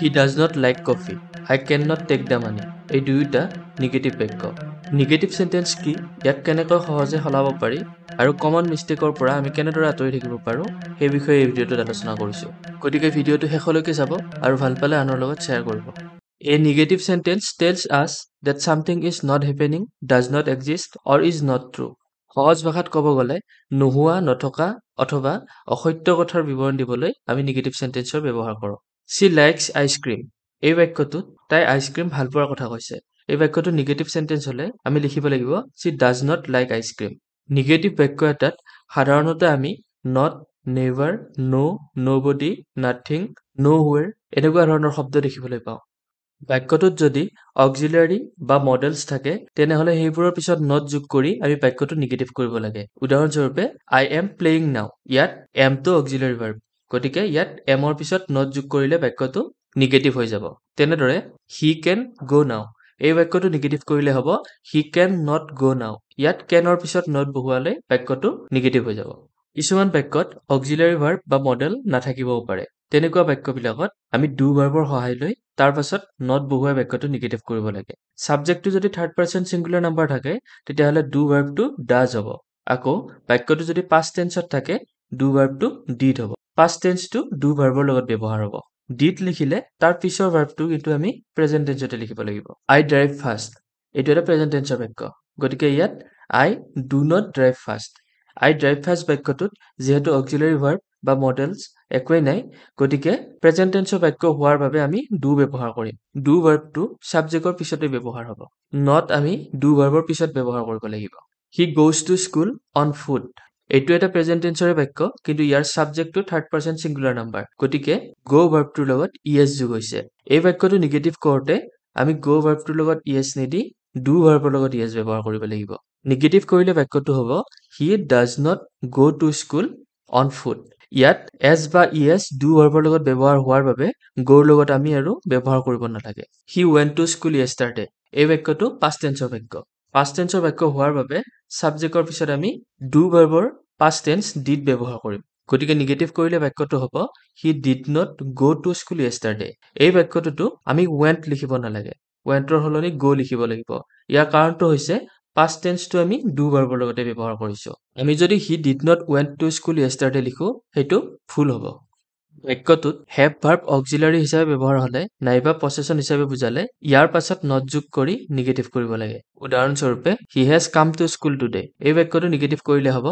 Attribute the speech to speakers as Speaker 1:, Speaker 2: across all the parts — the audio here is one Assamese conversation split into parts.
Speaker 1: He does not like coffee. I cannot take the money. এই দুয়োটা নিগেটিভ বাক্য। নিগেটিভ সেন্টেন্স কি, ইয়াক কেনেকৈ সহজে সলাব পাৰি আৰু কমন মিষ্টেকৰ পৰা আমি কেনেদৰে আঁতৰি থাকিব পাৰোঁ সেই বিষয়ে এই ভিডিঅ'টোত আলোচনা কৰিছোঁ। গতিকে ভিডিঅ'টো শেষলৈকে চাব আৰু ভাল পালে আনৰ লগত শ্বেয়াৰ কৰিব। A negative sentence tells us that something is not happening, does not exist, or is not true. সহজ ভাষাত ক'ব গ'লে নোহোৱা, নথকা অথবা অসত্য কথাৰ বিৱৰণ দিবলৈ আমি নিগেটিভ সেন্টেন্সৰ ব্যৱহাৰ কৰোঁ। She likes ice cream. এই বাক্যটোত তাই আইচক্ৰীম ভাল পোৱাৰ কথা কৈছে। এই বাক্যটো নিগেটিভ সেন্টেন্স হ'লে আমি লিখিব লাগিব she does not like ice cream. Negative বাক্য এটাত সাধাৰণতে আমি not, never, no, nobody, nothing, nowhere এনেকুৱা ধৰণৰ শব্দ দেখিবলৈ পাওঁ। বাক্যটোত যদি অক্সিলাৰী বা মডেলছ থাকে তেনেহ'লে সেইবোৰৰ পিছত not যোগ কৰি আমি বাক্যটো নিগেটিভ কৰিব লাগে। উদাহৰণস্বৰূপে I am playing now. ইয়াত am টো অক্সিলাৰী ভাৰ্ব। গতিকে ইয়াত am ৰ পিছত not যোগ কৰিলে বাক্যটো নিগেটিভ হৈ যাব। তেনেদৰে he can go now. এই বাক্যটো নিগেটিভ কৰিলে হ'ব he can not go now. ইয়াত can ৰ পিছত not বহুৱালে বাক্যটো নিগেটিভ হৈ যাব। কিছুমান বাক্যত অক্সিলাৰী ভাৰ্ব বা মডেল নাথাকিবও পাৰে। তেনেকুৱা বাক্যবিলাকত আমি do ভাৰ্বৰ সহায় লৈ তাৰ পাছত not বহুৱাই বাক্যটো নিগেটিভ কৰিব লাগে। ছাবজেক্টটো যদি থাৰ্ড পাৰ্চন ছিংগুলাৰ নাম্বাৰ থাকে তেতিয়াহ'লে do ভাৰ্বটো does হ'ব। আকৌ বাক্যটো যদি past tenseত থাকে do ভাৰ্বটো did হ'ব। past tenseটো do ভাৰ্বৰ লগত ব্যৱহাৰ হ'ব। did লিখিলে তাৰ পিছৰ ভাৰ্বটো কিন্তু আমি প্ৰেজেন্ট টেন্সতে লিখিব লাগিব। I drive fast. এইটো এটা প্ৰেজেন্ট টেন্সৰ বাক্য। গতিকে ইয়াত I do not drive fast. I drive fast বাক্যটোত যিহেতু অক্সিলাৰী ভাৰ্ব বা মডেলছ একোৱেই নাই গতিকে প্ৰেজেন্ট টেন্সৰ বাক্য হোৱাৰ বাবে আমি do ব্যৱহাৰ কৰিম। do ভাৰ্বটো ছাবজেক্টৰ পিছতে ব্যৱহাৰ হ'ব। not আমি do ভাৰ্বৰ পিছত ব্যৱহাৰ কৰিব লাগিব। He goes to school on foot. এইটো এটা প্ৰেজেন্ট টেন্সৰে বাক্য কিন্তু ইয়াৰ ছাবজেক্টটো থাৰ্ড পাৰ্চন ছিংগুলাৰ নাম্বাৰ। গতিকে go ভাৰ্বটোৰ লগত es যোগ হৈছে। এই বাক্যটো নিগেটিভ কৰোঁতে আমি go ভাৰ্বটোৰ লগত es নিদি do ভাৰ্বৰ লগত es ব্যৱহাৰ কৰিব লাগিব। নিগেটিভ কৰিলে বাক্যটো হ'ব he does not go to school on foot. ইয়াত s বা es do ভাৰ্বৰ লগত ব্যৱহাৰ হোৱাৰ বাবে go ৰ লগত আমি আৰু ব্যৱহাৰ কৰিব নালাগে। He went to school yesterday. এই বাক্যটো past tenseৰ বাক্য। past tenseৰ বাক্য হোৱাৰ বাবে ছাবজেক্টৰ পিছত আমি do ভাৰ্বৰ past tense did ব্যৱহাৰ কৰিম। গতিকে নিগেটিভ কৰিলে বাক্যটো হ'ব he did not go to school yesterday. এই বাক্যটোতো আমি went লিখিব নালাগে। went ৰ সলনি go লিখিব লাগিব। ইয়াৰ কাৰণটো হৈছে past tenseটো আমি do ভাৰ্বৰ লগতে ব্যৱহাৰ কৰিছোঁ। আমি যদি he did not went to school yesterday লিখো সেইটো ভুল হ'ব। বাক্যটোত have verb auxiliary হিচাপে ব্যৱহাৰ হ'লে নাইবা possession হিচাপে বুজালে ইয়াৰ পাছত not যোগ কৰি নিগেটিভ কৰিব লাগে। উদাহৰণস্বৰূপে he has come to school today. এই বাক্যটো নিগেটিভ কৰিলে হ'ব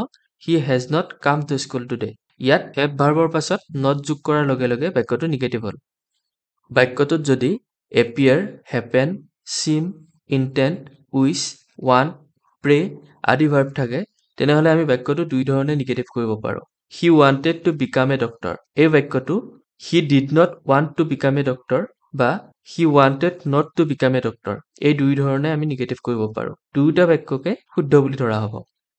Speaker 1: he has not come to school today. ইয়াত have ভাৰ্বৰ পাছত not যোগ কৰাৰ লগে লগে বাক্যটো নিগেটিভ হ'ল। বাক্যটোত যদি appear, happen, seem, intend, wish, want, pray আদি ভাৰ্ব থাকে তেনেহ'লে আমি বাক্যটো দুই ধৰণে নিগেটিভ কৰিব পাৰোঁ। He wanted to become a doctor. এই বাক্যটো he did not want to become a doctor বা he wanted not to become a doctor এই দুই ধৰণে আমি নিগেটিভ কৰিব পাৰোঁ। দুয়োটা বাক্যকে শুদ্ধ বুলি ধৰা হ'ব।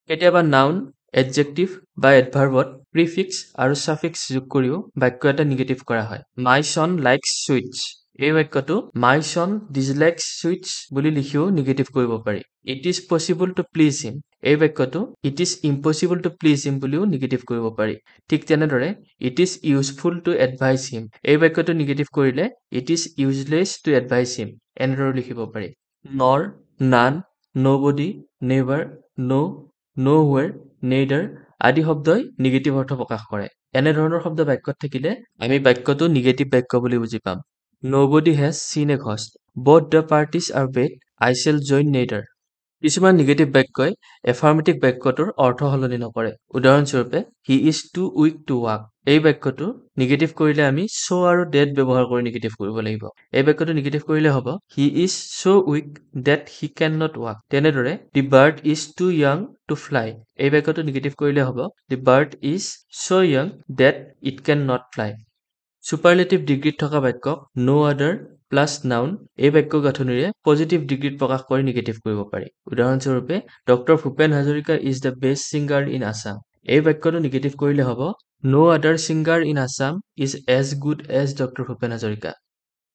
Speaker 1: কেতিয়াবা নাউন, এডজেক্টিভ বা এডভাৰ্বত প্ৰিফিক্স আৰু ছাফিক্স যোগ কৰিও বাক্য এটা নিগেটিভ কৰা হয়। My son likes sweets. এই বাক্যটো my son dislikes sweets বুলি লিখিও নিগেটিভ কৰিব পাৰি। It is possible to please him. এই বাক্যটো it is impossible to please him বুলিও নিগেটিভ কৰিব পাৰি। ঠিক তেনেদৰে it is useful to advise him. এই বাক্যটো নিগেটিভ কৰিলে it is useless to advise him এনেদৰে লিখিব পাৰি। nor, none, nobody, never, no, nowhere, neither আদি শব্দই নিগেটিভ অৰ্থ প্ৰকাশ কৰে। এনেধৰণৰ শব্দ বাক্যত থাকিলে আমি বাক্যটো নিগেটিভ বাক্য বুলি বুজি পাম। Nobody has seen a ghost. Both the parties are bad. I shall join neither. কিছুমান নিগেটিভ বাক্যই এফাৰ্মেটিভ বাক্যটোৰ অৰ্থ সলনি নকৰে। উদাহৰণস্বৰূপে he is too weak to walk. এই বাক্যটো নিগেটিভ কৰিলে আমি so আৰু that ব্যৱহাৰ কৰি নিগেটিভ কৰিব লাগিব। এই বাক্যটো নিগেটিভ কৰিলে হ'ব he is so weak that he cannot walk. তেনেদৰে the bird is too young to fly. এই বাক্যটো নিগেটিভ কৰিলে হ'ব the bird is so young that it cannot fly. Superlative ডিগ্ৰীত থকা বাক্যক no other প্লাছ নাউন এই বাক্য গাঁথনিৰে পজিটিভ ডিগ্ৰীত প্ৰকাশ কৰি নিগেটিভ কৰিব পাৰি। উদাহৰণস্বৰূপে doctor Bhupen Hazarika is the best singer in Assam. এই বাক্যটো নিগেটিভ কৰিলে হ'ব no other singer in Assam is as good as doctor Bhupen Hazarika.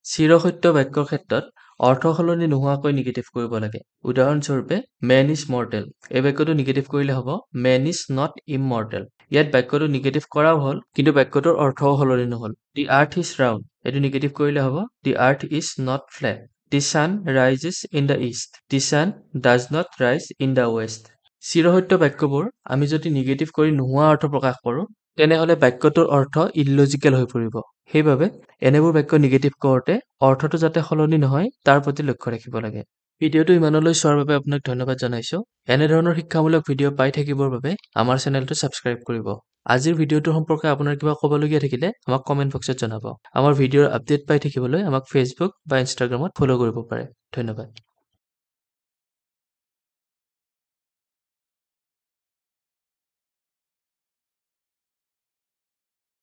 Speaker 1: চিৰসত্য বাক্যৰ ক্ষেত্ৰত অৰ্থ সলনি নোহোৱাকৈ নিগেটিভ কৰিব লাগে। উদাহৰণস্বৰূপে man is mortal। এই বাক্যটো নিগেটিভ কৰিলে হ'ব man is not immortal। ইয়াত বাক্যটো নিগেটিভ কৰাও হ'ল কিন্তু বাক্যটোৰ অৰ্থও সলনি নহ'ল দি আৰ্থ ইজ ৰাউণ্ড এইটো নিগেটিভ কৰিলে হ'ব the earth is not flat the sun rises in the east the sun does not rise in the west চিৰসত্য বাক্যবোৰ আমি যদি নিগেটিভ কৰি নোহোৱা অৰ্থ প্ৰকাশ কৰোঁ তেনেহ'লে বাক্যটোৰ অৰ্থ ইলজিকেল হৈ পৰিব সেইবাবে এনেবোৰ বাক্য নিগেটিভ কৰোঁতে অৰ্থটো যাতে সলনি নহয় তাৰ প্ৰতি লক্ষ্য ৰাখিব লাগে ভিডিঅ'টো ইমানলৈ চোৱাৰ বাবে আপোনাক ধন্যবাদ জনাইছো এনেধৰণৰ শিক্ষামূলক ভিডিঅ' পাই থাকিবৰ বাবে আমাৰ চেনেলটো ছাবস্ক্ৰাইব কৰিব আজিৰ ভিডিঅ'টো সম্পৰ্কে আপোনাৰ কিবা ক'বলগীয়া থাকিলে আমাক কমেণ্ট বক্সত জনাব আমাৰ ভিডিঅ'ৰ আপডেট পাই থাকিবলৈ আমাক ফেচবুক বা ইনষ্টাগ্ৰামত ফ'ল' কৰিব পাৰে ধন্যবাদ